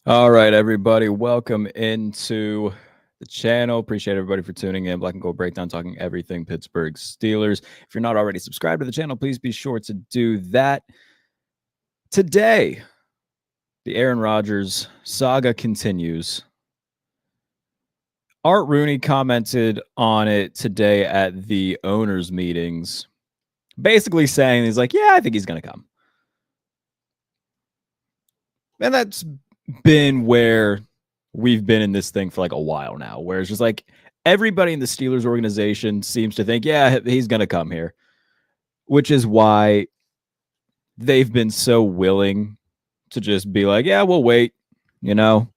All right, everybody. Welcome into the channel. Appreciate everybody for tuning in. Black and Gold Breakdown, talking everything Pittsburgh Steelers. If you're not already subscribed to the channel, please be sure to do that. Today, the Aaron Rodgers saga continues. Art Rooney commented on it today at the owners' meetings, basically saying he's like, yeah, I think he's going to come. And that's been where we've been in this thing for like a while now, where it's just like everybody in the Steelers organization seems to think, yeah, he's going to come here, which is why they've been so willing to just be like, yeah, we'll wait. You know,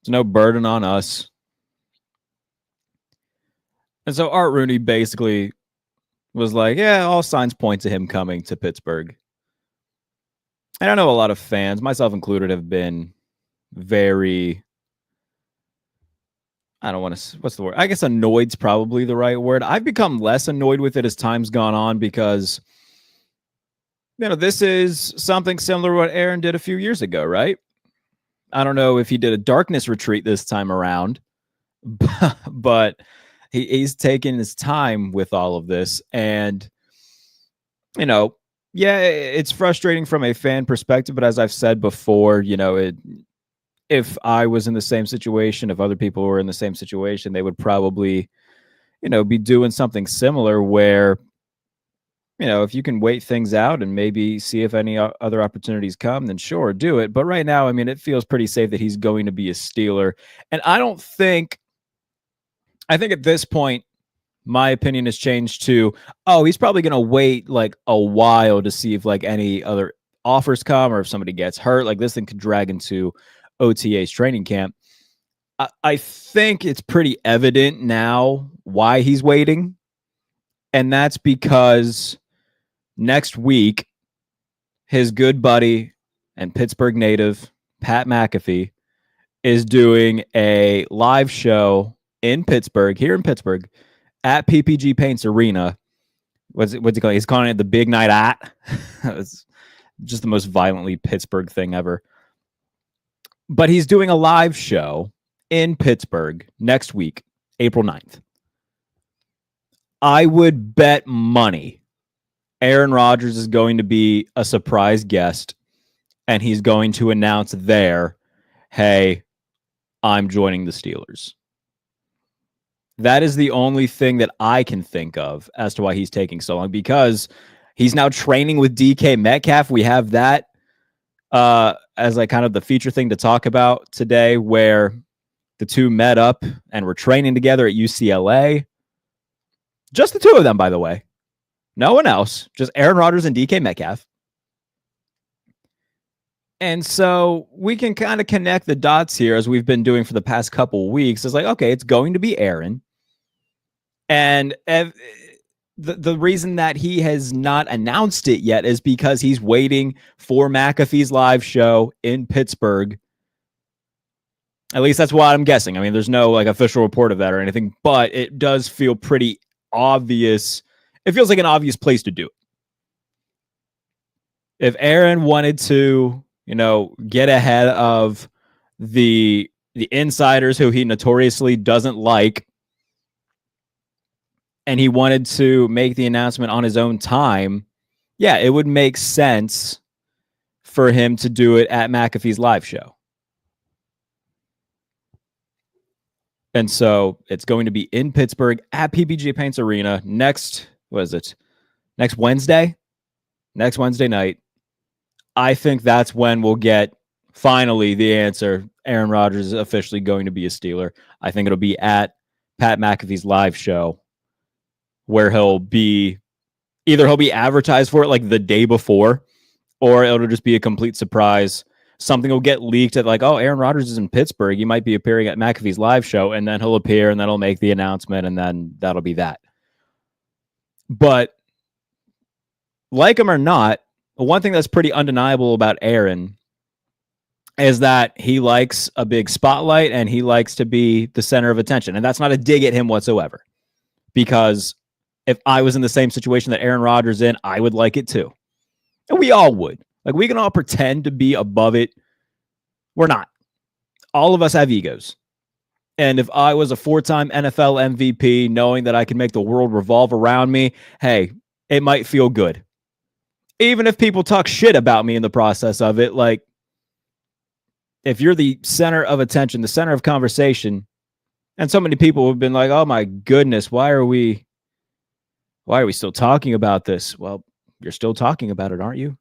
there's no burden on us. And so Art Rooney basically was like, yeah, all signs point to him coming to Pittsburgh. And I know a lot of fans, myself included, have been very, I don't want to, what's the word? I guess annoyed's probably the right word. I've become less annoyed with it as time's gone on because, you know, this is something similar to what Aaron did a few years ago, right? I don't know if he did a darkness retreat this time around, but he's taken his time with all of this. And, you know, yeah, it's frustrating from a fan perspective, but as I've said before, you know, if I was in the same situation, if other people were in the same situation, they would probably, you know, be doing something similar where, you know, if you can wait things out and maybe see if any other opportunities come, then sure, do it. But right now, I mean, it feels pretty safe that he's going to be a Steeler. And I think at this point, my opinion has changed to, oh, he's probably going to wait like a while to see if like any other offers come or if somebody gets hurt. Like this thing could drag into OTA's training camp. I think it's pretty evident now why he's waiting. And that's because next week, his good buddy and Pittsburgh native, Pat McAfee, is doing a live show in Pittsburgh, here in Pittsburgh, at PPG Paints Arena. What's he calling? He's calling it the Big Night At. It's just the most violently Pittsburgh thing ever. But he's doing a live show in Pittsburgh next week, April 9th. I would bet money Aaron Rodgers is going to be a surprise guest, and he's going to announce there, hey, I'm joining the Steelers. That is the only thing that I can think of as to why he's taking so long, because he's now training with DK Metcalf. We have that as like kind of the feature thing to talk about today, where the two met up and were training together at UCLA. Just the two of them, by the way. No one else, just Aaron Rodgers and DK Metcalf. And so we can kind of connect the dots here, as we've been doing for the past couple of weeks. It's like, okay, it's going to be Aaron. And the reason that he has not announced it yet is because he's waiting for McAfee's live show in Pittsburgh. At least that's what I'm guessing. I mean, there's no like official report of that or anything, but it does feel pretty obvious. It feels like an obvious place to do it. If Aaron wanted to, you know, get ahead of the insiders who he notoriously doesn't like, and he wanted to make the announcement on his own time, yeah, it would make sense for him to do it at McAfee's live show. And so it's going to be in Pittsburgh at PPG Paints Arena next Wednesday night. I think that's when we'll get finally the answer. Aaron Rodgers is officially going to be a Steeler. I think it'll be at Pat McAfee's live show, where he'll be advertised for it like the day before, or it'll just be a complete surprise. Something will get leaked at like, oh, Aaron Rodgers is in Pittsburgh. He might be appearing at McAfee's live show, and then he'll appear, and then he'll make the announcement, and then that'll be that. But like him or not, one thing that's pretty undeniable about Aaron is that he likes a big spotlight and he likes to be the center of attention. And that's not a dig at him whatsoever, because if I was in the same situation that Aaron Rodgers in, I would like it too. And we all would. Like, we can all pretend to be above it. We're not. all of us have egos. And if I was a 4-time NFL MVP, knowing that I can make the world revolve around me, hey, it might feel good. Even if people talk shit about me in the process of it, like, if you're the center of attention, the center of conversation, and so many people have been like, oh my goodness, why are we still talking about this? Well, you're still talking about it, aren't you?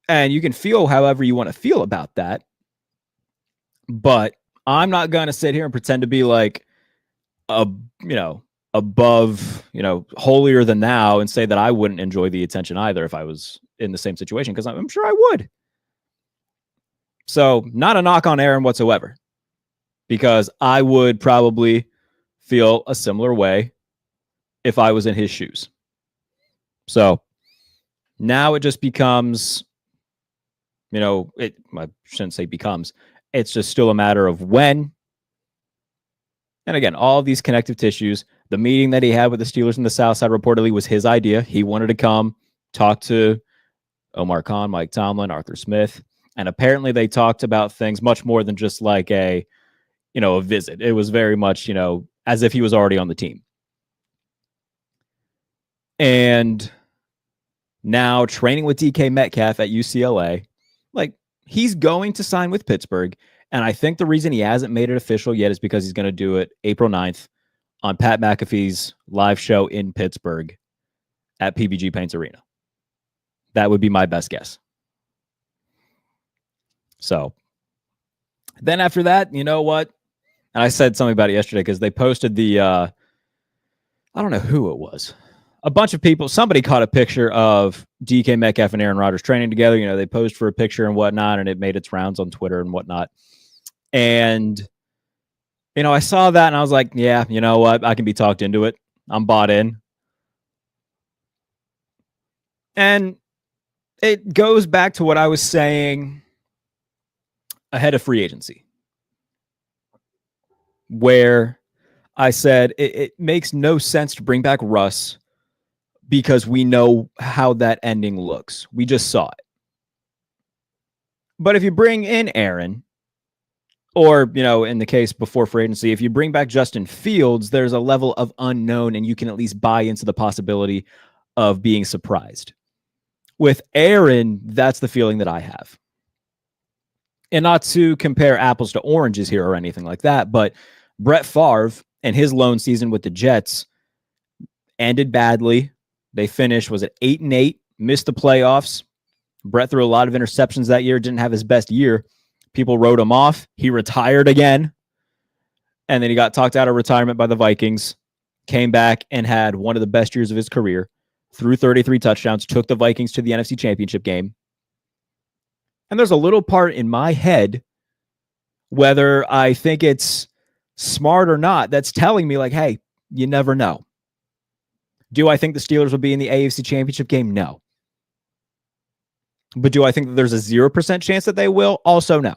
And you can feel however you want to feel about that. But I'm not going to sit here and pretend to be like above, holier than thou and say that I wouldn't enjoy the attention either if I was in the same situation, because I'm sure I would. So not a knock on Aaron whatsoever, because I would probably feel a similar way if I was in his shoes. So now it just becomes, I shouldn't say becomes, it's just still a matter of when. And again, all of these connective tissues, the meeting that he had with the Steelers in the South Side reportedly was his idea. He wanted to come talk to Omar Khan, Mike Tomlin, Arthur Smith. And apparently they talked about things much more than just like a visit. It was very much, as if he was already on the team. And now training with DK Metcalf at UCLA, like, he's going to sign with Pittsburgh. And I think the reason he hasn't made it official yet is because he's going to do it April 9th on Pat McAfee's live show in Pittsburgh at PBG Paints Arena. That would be my best guess. So then after that, you know what? And I said something about it yesterday because they posted the, I don't know who it was. A bunch of people, somebody caught a picture of DK Metcalf and Aaron Rodgers training together. They posed for a picture and whatnot, and it made its rounds on Twitter and whatnot. And, I saw that and I was like, yeah, you know what? I can be talked into it. I'm bought in. And it goes back to what I was saying ahead of free agency, where I said it makes no sense to bring back Russ because we know how that ending looks. We just saw it. But if you bring in Aaron, or, in the case before free agency, if you bring back Justin Fields, there's a level of unknown and you can at least buy into the possibility of being surprised. With Aaron, that's the feeling that I have. And not to compare apples to oranges here or anything like that, but Brett Favre and his lone season with the Jets ended badly. They finished, 8-8, missed the playoffs. Brett threw a lot of interceptions that year, didn't have his best year. People wrote him off. He retired again. And then he got talked out of retirement by the Vikings, came back and had one of the best years of his career, threw 33 touchdowns, took the Vikings to the NFC Championship game. And there's a little part in my head, whether I think it's smart or not, that's telling me like, hey, you never know. Do I think the Steelers will be in the AFC Championship game? No. But do I think that there's a 0% chance that they will? Also no.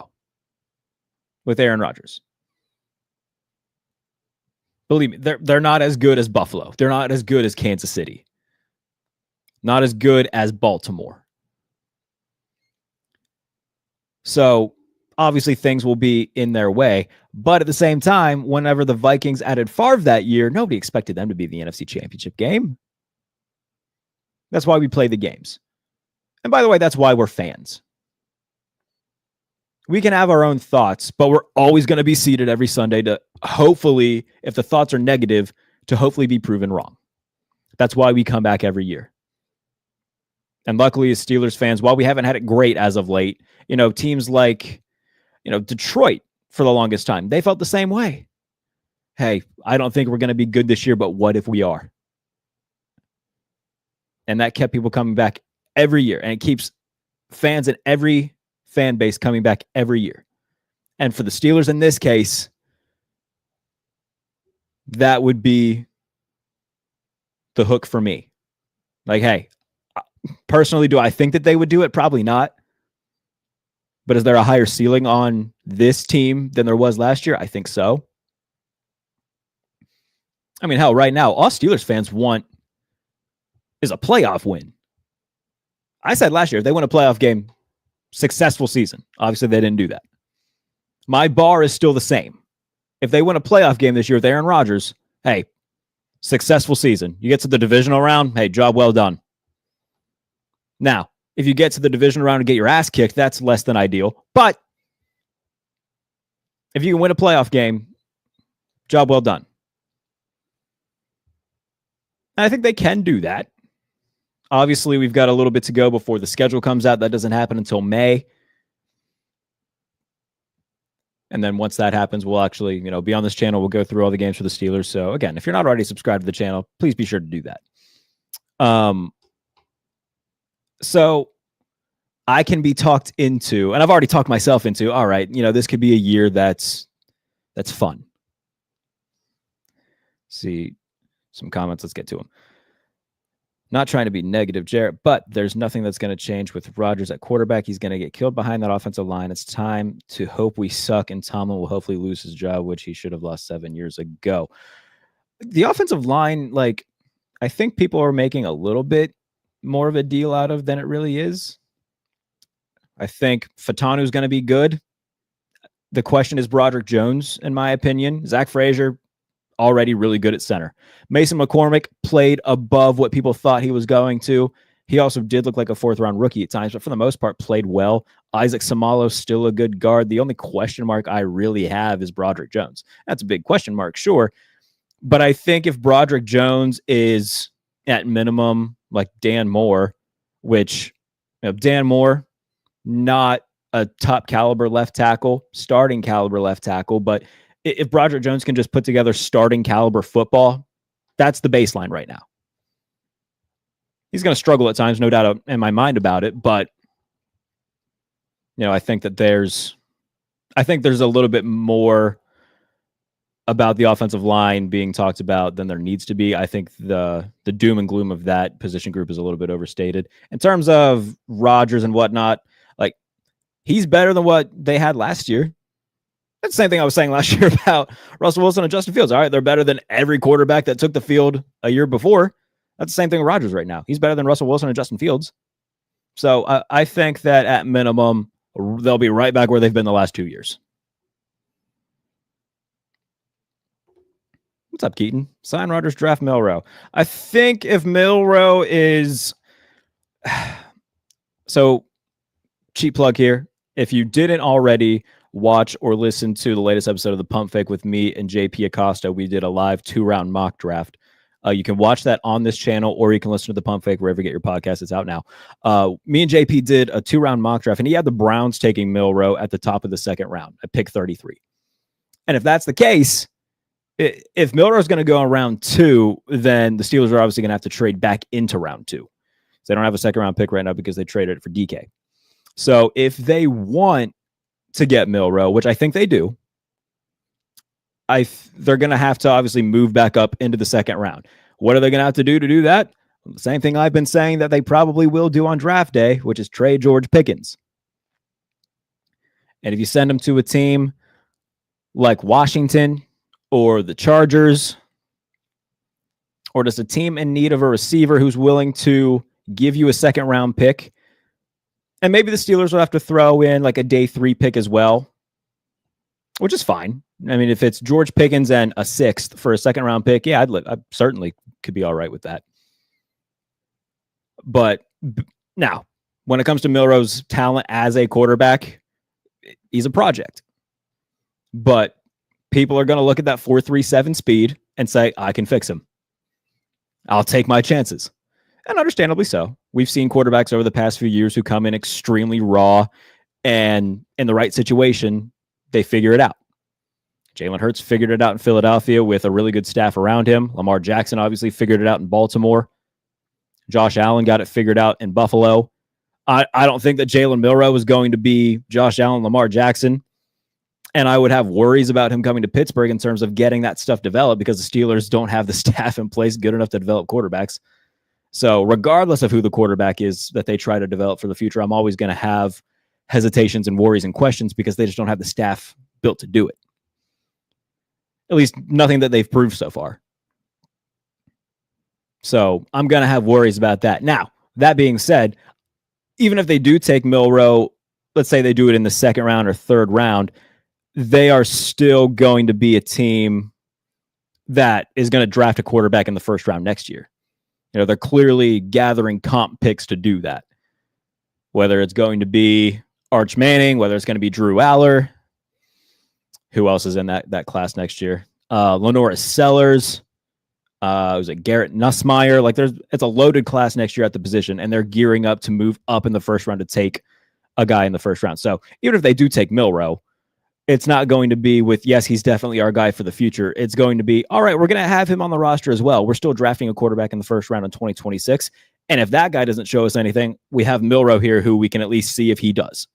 With Aaron Rodgers. Believe me, they're not as good as Buffalo. They're not as good as Kansas City. Not as good as Baltimore. So obviously things will be in their way. But at the same time, whenever the Vikings added Favre that year, nobody expected them to be in the NFC Championship game. That's why we play the games. And by the way, that's why we're fans. We can have our own thoughts, but we're always going to be seated every Sunday to hopefully, if the thoughts are negative, to hopefully be proven wrong. That's why we come back every year. And luckily, as Steelers fans, while we haven't had it great as of late, teams like, Detroit for the longest time, they felt the same way. Hey, I don't think we're going to be good this year, but what if we are? And that kept people coming back every year. And it keeps fans in every fan base coming back every year. And for the Steelers in this case, that would be the hook for me. Like, hey, personally, do I think that they would do it? Probably not. But is there a higher ceiling on this team than there was last year? I think so. I mean, hell, right now, all Steelers fans want is a playoff win. I said last year, if they win a playoff game, successful season. Obviously, they didn't do that. My bar is still the same. If they win a playoff game this year with Aaron Rodgers, hey, successful season. You get to the divisional round, hey, job well done. Now, if you get to the divisional round and get your ass kicked, that's less than ideal. But if you can win a playoff game, job well done. And I think they can do that. Obviously, we've got a little bit to go before the schedule comes out. That doesn't happen until May. And then once that happens, we'll actually, be on this channel. We'll go through all the games for the Steelers. So again, if you're not already subscribed to the channel, please be sure to do that. So I can be talked into, and I've already talked myself into, all right, this could be a year that's fun. See some comments. Let's get to them. Not trying to be negative, Jarrett, but there's nothing that's going to change with Rodgers at quarterback. He's going to get killed behind that offensive line. It's time to hope we suck, and Tomlin will hopefully lose his job, which he should have lost 7 years ago. The offensive line, I think people are making a little bit more of a deal out of than it really is. I think Fatanu's going to be good. The question is Broderick Jones, in my opinion. Zach Frazier, already really good at center. Mason McCormick played above what people thought he was going to. He also did look like a fourth-round rookie at times, but for the most part, played well. Isaac Samalo's still a good guard. The only question mark I really have is Broderick Jones. That's a big question mark, sure. But I think if Broderick Jones is at minimum like Dan Moore, which Dan Moore, not a top caliber left tackle, starting caliber left tackle, but if Broderick Jones can just put together starting caliber football, that's the baseline right now. He's going to struggle at times, no doubt in my mind about it, but I think that there's a little bit more about the offensive line being talked about than there needs to be. I think the doom and gloom of that position group is a little bit overstated. In terms of Rodgers and whatnot, he's better than what they had last year. That's the same thing I was saying last year about Russell Wilson and Justin Fields. All right, they're better than every quarterback that took the field a year before. That's the same thing with Rodgers right now. He's better than Russell Wilson and Justin Fields. So I think that at minimum, they'll be right back where they've been the last 2 years. What's up, Keaton? Sign Rodgers, draft Milroe. I think if Milroe is... So, cheap plug here. If you didn't already watch or listen to the latest episode of the Pump Fake with me and JP Acosta, we did a live 2-round mock draft. You can watch that on this channel, or you can listen to the Pump Fake wherever you get your podcast. It's out now. Me and JP did a 2-round mock draft, and he had the Browns taking Milroe at the top of the second round at pick 33. And if that's the case, if Milroe is going to go in round 2, then the Steelers are obviously going to have to trade back into round 2. So they don't have a second round pick right now because they traded it for DK. So if they want to get Milroe, which I think they do, they're going to have to obviously move back up into the second round. What are they going to have to do that? Well, the same thing I've been saying that they probably will do on draft day, which is trade George Pickens. And if you send him to a team like Washington or the Chargers, or just a team in need of a receiver who's willing to give you a second round pick, and maybe the Steelers will have to throw in like a day 3 pick as well, which is fine. I mean, if it's George Pickens and a 6th for a second round pick, yeah, I certainly could be all right with that. But now, when it comes to Milroe's talent as a quarterback, he's a project. But people are going to look at that 4.37 speed and say, I can fix him. I'll take my chances. And understandably so. We've seen quarterbacks over the past few years who come in extremely raw, and in the right situation, they figure it out. Jalen Hurts figured it out in Philadelphia with a really good staff around him. Lamar Jackson obviously figured it out in Baltimore. Josh Allen got it figured out in Buffalo. I don't think that Jalen Milroe is going to be Josh Allen, Lamar Jackson. And I would have worries about him coming to Pittsburgh in terms of getting that stuff developed, because the Steelers don't have the staff in place good enough to develop quarterbacks. So regardless of who the quarterback is that they try to develop for the future, I'm always going to have hesitations and worries and questions because they just don't have the staff built to do it. At least nothing that they've proved so far. So I'm going to have worries about that. Now, that being said, even if they do take Milroe, let's say they do it in the second round or third round, they are still going to be a team that is going to draft a quarterback in the first round next year. They're clearly gathering comp picks to do that. Whether it's going to be Arch Manning, whether it's going to be Drew Aller, who else is in that class next year? Lenora Sellers, was it Garrett Nussmeier? Like it's a loaded class next year at the position, and they're gearing up to move up in the first round to take a guy in the first round. So even if they do take Milroe, it's not going to be with, yes, he's definitely our guy for the future. It's going to be, all right, we're going to have him on the roster as well. We're still drafting a quarterback in the first round in 2026. And if that guy doesn't show us anything, we have Milroe here who we can at least see if he does.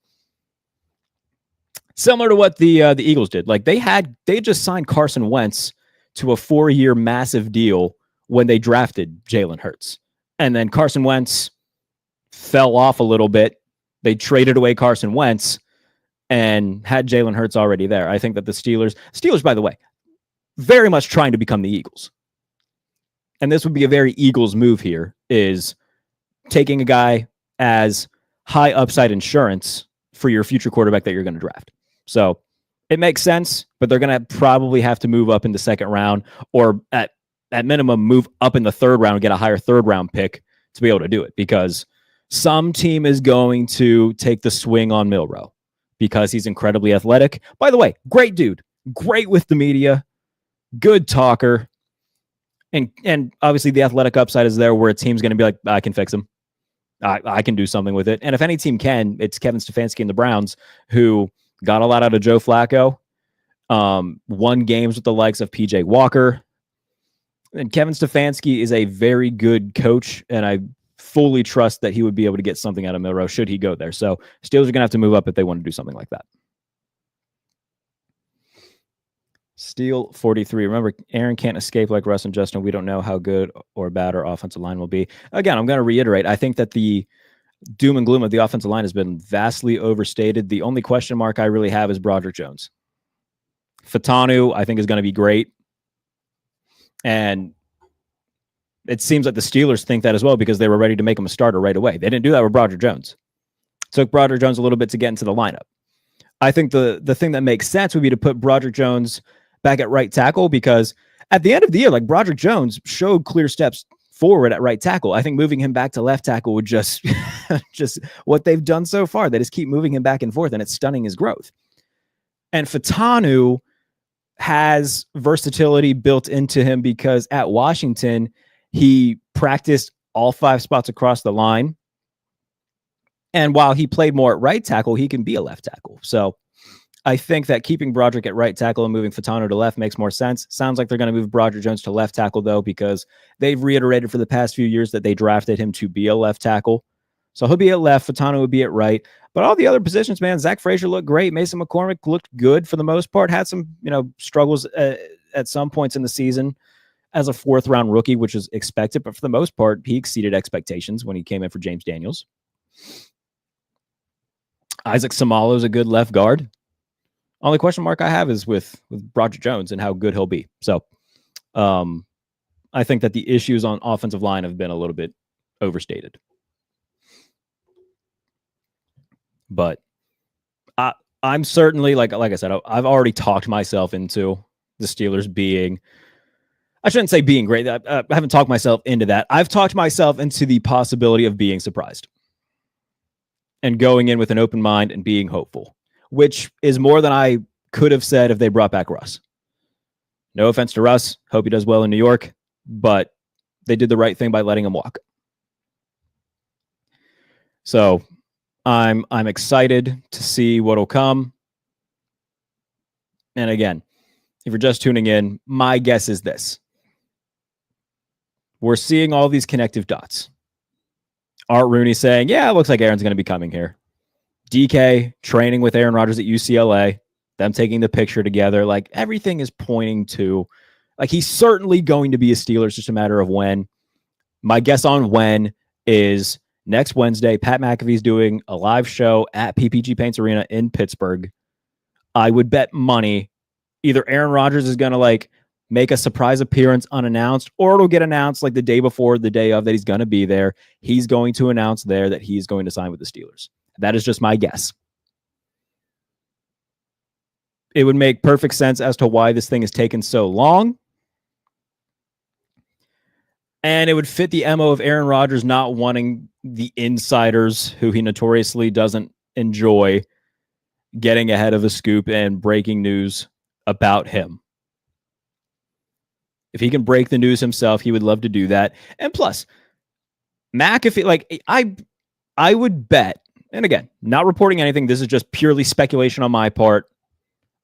Similar to what the Eagles did. Like they just signed Carson Wentz to a 4-year massive deal when they drafted Jalen Hurts. And then Carson Wentz fell off a little bit. They traded away Carson Wentz and had Jalen Hurts already there. I think that the Steelers, by the way, very much trying to become the Eagles. And this would be a very Eagles move here, is taking a guy as high upside insurance for your future quarterback that you're going to draft. So it makes sense, but they're going to probably have to move up in the second round, or at minimum move up in the third round and get a higher third round pick to be able to do it, because some team is going to take the swing on Milroe because he's incredibly athletic. By the way, great dude, great with the media, good talker. And obviously the athletic upside is there where a team's going to be like, I can fix him. I can do something with it. And if any team can, it's Kevin Stefanski and the Browns, who got a lot out of Joe Flacco, won games with the likes of PJ Walker. And Kevin Stefanski is a very good coach, and I fully trust that he would be able to get something out of Milroe should he go there. So Steelers are going to have to move up if they want to do something like that. Steel 43. Remember, Aaron can't escape like Russ and Justin. We don't know how good or bad our offensive line will be. Again, I'm going to reiterate. I think that the doom and gloom of the offensive line has been vastly overstated. The only question mark I really have is Broderick Jones. Fatanu, I think, is going to be great. And it seems like the Steelers think that as well, because they were ready to make him a starter right away. They didn't do that with Broderick Jones. It took Broderick Jones a little bit to get into the lineup. I think the thing that makes sense would be to put Broderick Jones back at right tackle, because at the end of the year, like, Broderick Jones showed clear steps forward at right tackle. I think moving him back to left tackle would just what they've done so far. They just keep moving him back and forth, and it's stunning his growth. And Fatanu has versatility built into him, because at Washington, he practiced all 5 spots across the line. And while he played more at right tackle, he can be a left tackle. So I think that keeping Broderick at right tackle and moving Fatanu to left makes more sense. Sounds like they're going to move Broderick Jones to left tackle, though, because they've reiterated for the past few years that they drafted him to be a left tackle. So he'll be at left. Fatanu would be at right. But all the other positions, man, Zach Frazier looked great. Mason McCormick looked good for the most part. Had some, struggles at some points in the season as a 4th-round rookie, which is expected. But for the most part, he exceeded expectations when he came in for James Daniels. Isaac Samalo is a good left guard. Only question mark I have is with Broderick Jones and how good he'll be. So I think that the issues on offensive line have been a little bit overstated. But I'm certainly, like I said, I've already talked myself into the Steelers being, I shouldn't say being great. I haven't talked myself into that. I've talked myself into the possibility of being surprised and going in with an open mind and being hopeful, which is more than I could have said if they brought back Russ. No offense to Russ. Hope he does well in New York, but they did the right thing by letting him walk. So I'm excited to see what'll come. And again, if you're just tuning in, my guess is this. We're seeing all these connective dots. Art Rooney saying, yeah, it looks like Aaron's going to be coming here. DK training with Aaron Rodgers at UCLA, them taking the picture together. Like, everything is pointing to, like, he's certainly going to be a Steeler. It's just a matter of when. My guess on when is next Wednesday. Pat McAfee's doing a live show at PPG Paints Arena in Pittsburgh. I would bet money either Aaron Rodgers is going to make a surprise appearance unannounced, or it'll get announced like the day before, the day of, that he's going to be there. He's going to announce there that he's going to sign with the Steelers. That is just my guess. It would make perfect sense as to why this thing has taken so long. And it would fit the MO of Aaron Rodgers not wanting the insiders who he notoriously doesn't enjoy getting ahead of the scoop and breaking news about him. If he can break the news himself, he would love to do that. And plus, McAfee, like I would bet, and again, not reporting anything, this is just purely speculation on my part.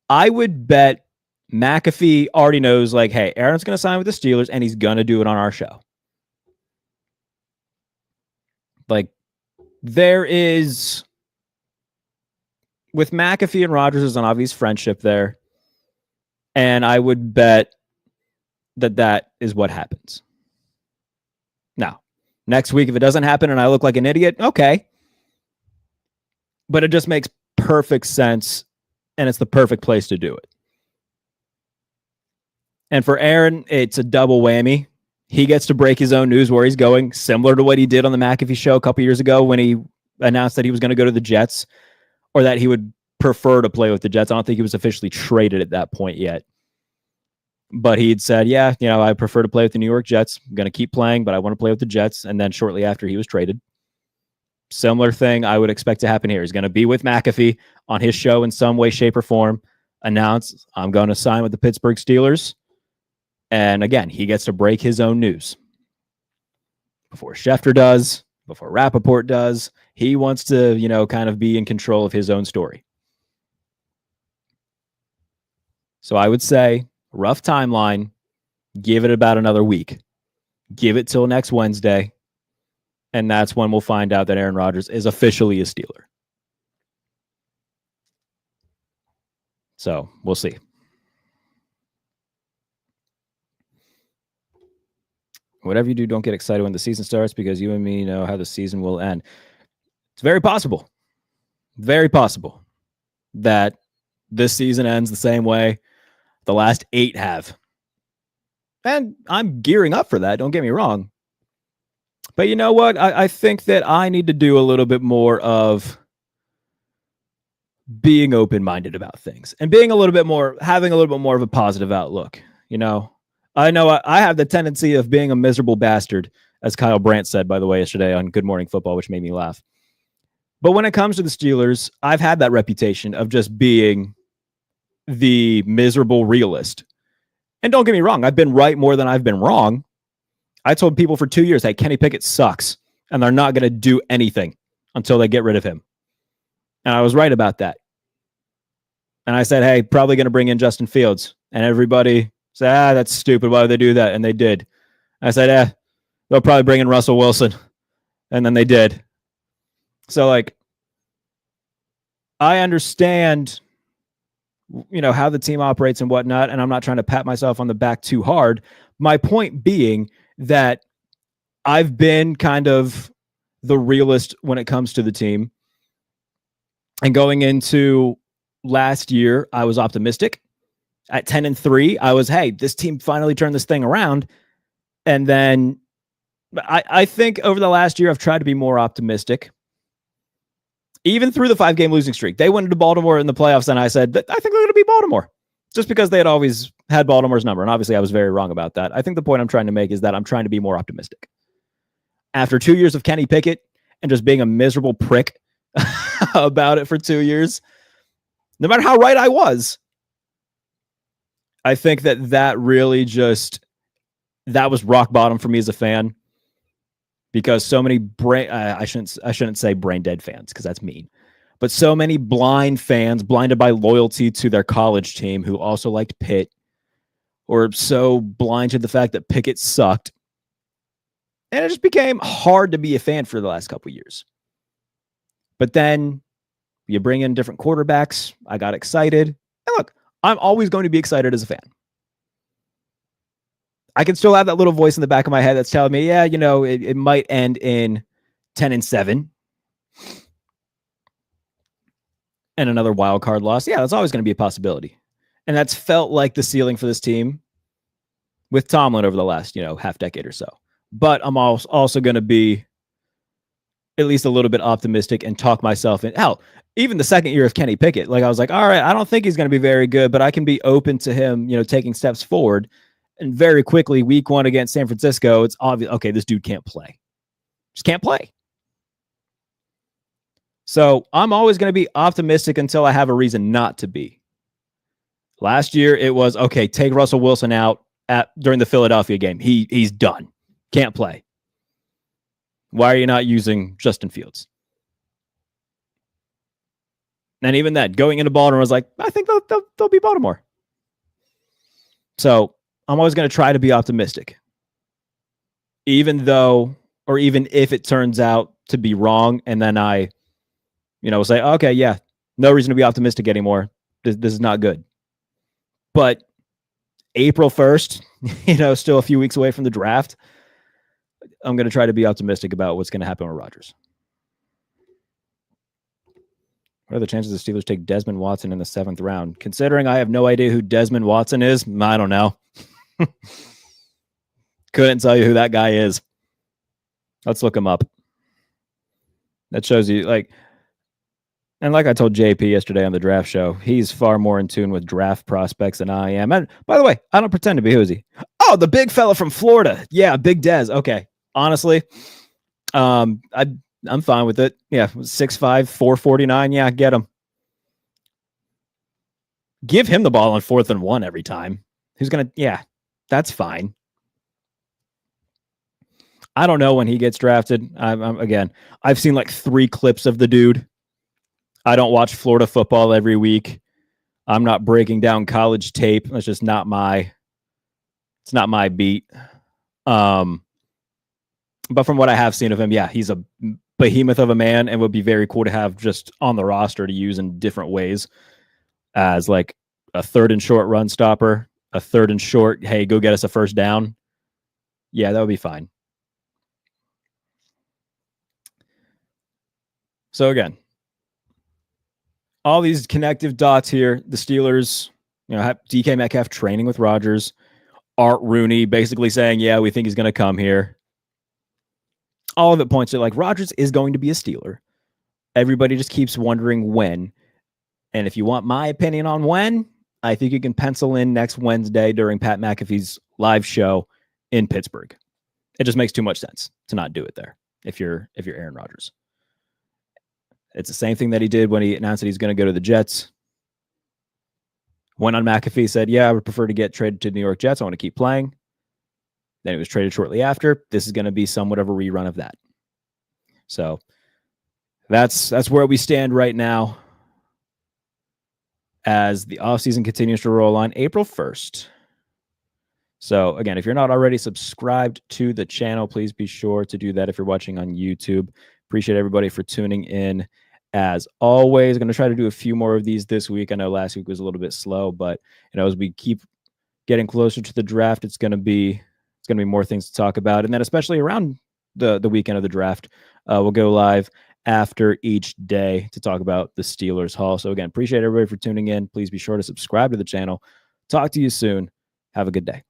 I would bet McAfee already knows, like, hey, Aaron's going to sign with the Steelers, and he's going to do it on our show. Like, there is, with McAfee and Rodgers, there's an obvious friendship there. And I would bet that is what happens. Now, next week, if it doesn't happen and I look like an idiot, okay. But it just makes perfect sense, and it's the perfect place to do it. And for Aaron, it's a double whammy. He gets to break his own news where he's going, similar to what he did on the McAfee show a couple years ago when he announced that he was going to go to the Jets, or that he would prefer to play with the Jets. I don't think he was officially traded at that point yet. But he'd said, yeah, I prefer to play with the New York Jets. I'm going to keep playing, but I want to play with the Jets. And then shortly after, he was traded. Similar thing I would expect to happen here. He's going to be with McAfee on his show in some way, shape, or form, announce, I'm going to sign with the Pittsburgh Steelers. And again, he gets to break his own news. Before Schefter does, before Rappaport does, he wants to, kind of be in control of his own story. So I would say, rough timeline, give it about another week. Give it till next Wednesday. And that's when we'll find out that Aaron Rodgers is officially a Steeler. So we'll see. Whatever you do, don't get excited when the season starts, because you and me know how the season will end. It's very possible that this season ends the same way the last 8 have. And I'm gearing up for that, don't get me wrong. But you know what? I think that I need to do a little bit more of being open-minded about things and having a little bit more of a positive outlook. I know I have the tendency of being a miserable bastard, as Kyle Brandt said, by the way, yesterday on Good Morning Football, which made me laugh. But when it comes to the Steelers, I've had that reputation of just being the miserable realist. And don't get me wrong, I've been right more than I've been wrong. I told people for 2 years, hey, Kenny Pickett sucks, and they're not going to do anything until they get rid of him. And I was right about that. And I said, hey, probably going to bring in Justin Fields. And everybody said, that's stupid. Why would they do that? And they did. I said, they'll probably bring in Russell Wilson. And then they did. So, I understand, how the team operates and whatnot, and I'm not trying to pat myself on the back too hard. My point being that I've been kind of the realist when it comes to the team. And going into last year, I was optimistic. At 10-3, I was, hey, this team finally turned this thing around. And then I think over the last year, I've tried to be more optimistic. Even through the 5-game losing streak, they went into Baltimore in the playoffs, and I said, I think they're going to beat Baltimore. Just because they had always had Baltimore's number. And obviously I was very wrong about that. I think the point I'm trying to make is that I'm trying to be more optimistic. After 2 years of Kenny Pickett and just being a miserable prick about it for 2 years, no matter how right I was, I think that really that was rock bottom for me as a fan, because so many I shouldn't say brain dead fans, because that's mean. But so many blind fans, blinded by loyalty to their college team, who also liked Pitt, or so blind to the fact that Pickett sucked. And it just became hard to be a fan for the last couple of years. But then you bring in different quarterbacks. I got excited. And look, I'm always going to be excited as a fan. I can still have that little voice in the back of my head that's telling me, yeah, it might end in 10-7. And another wild card loss. Yeah, that's always going to be a possibility. And that's felt like the ceiling for this team with Tomlin over the last, half decade or so. But I'm also going to be at least a little bit optimistic and talk myself in. Hell, even the second year of Kenny Pickett, like I was like, all right, I don't think he's going to be very good, but I can be open to him, taking steps forward. And very quickly, week 1 against San Francisco, it's obvious, okay, this dude can't play. Just can't play. So I'm always going to be optimistic until I have a reason not to be. Last year, it was, okay, take Russell Wilson out during the Philadelphia game. He's done. Can't play. Why are you not using Justin Fields? And even that, going into Baltimore, was like, I think they'll be Baltimore. So I'm always going to try to be optimistic. Even if it turns out to be wrong, and then I, say, okay, yeah, no reason to be optimistic anymore. This is not good. But April 1st, still a few weeks away from the draft, I'm going to try to be optimistic about what's going to happen with Rodgers. What are the chances the Steelers take Desmond Watson in the 7th round? Considering I have no idea who Desmond Watson is, I don't know. Couldn't tell you who that guy is. Let's look him up. That shows you, and like I told JP yesterday on the draft show, he's far more in tune with draft prospects than I am. And by the way, I don't pretend to be. Who is he? Oh, the big fella from Florida. Yeah, Big Dez. Okay. Honestly, I'm fine with it. Yeah, 6'5", 449. Yeah, get him. Give him the ball on 4th and 1 every time. Yeah, that's fine. I don't know when he gets drafted. I've seen 3 clips of the dude. I don't watch Florida football every week. I'm not breaking down college tape. That's just not my beat. But from what I have seen of him, yeah, he's a behemoth of a man and would be very cool to have just on the roster to use in different ways as a 3rd and short run stopper, a 3rd and short, hey, go get us a first down. Yeah, that would be fine. So again, all these connective dots here, the Steelers, have DK Metcalf training with Rodgers, Art Rooney basically saying, yeah, we think he's going to come here. All of it points to Rodgers is going to be a Steeler. Everybody just keeps wondering when. And if you want my opinion on when, I think you can pencil in next Wednesday during Pat McAfee's live show in Pittsburgh. It just makes too much sense to not do it there if you're Aaron Rodgers. It's the same thing that he did when he announced that he's going to go to the Jets. Went on McAfee, said, yeah, I would prefer to get traded to the New York Jets. I want to keep playing. Then he was traded shortly after. This is going to be somewhat of a rerun of that. So that's where we stand right now as the offseason continues to roll on April 1st. So again, if you're not already subscribed to the channel, please be sure to do that if you're watching on YouTube. Appreciate everybody for tuning in. As always, going to try to do a few more of these this week. I know last week was a little bit slow, but as we keep getting closer to the draft, it's going to be more things to talk about. And then especially around the weekend of the draft, we'll go live after each day to talk about the Steelers haul. So again, appreciate everybody for tuning in. Please be sure to subscribe to the channel. Talk to you soon. Have a good day.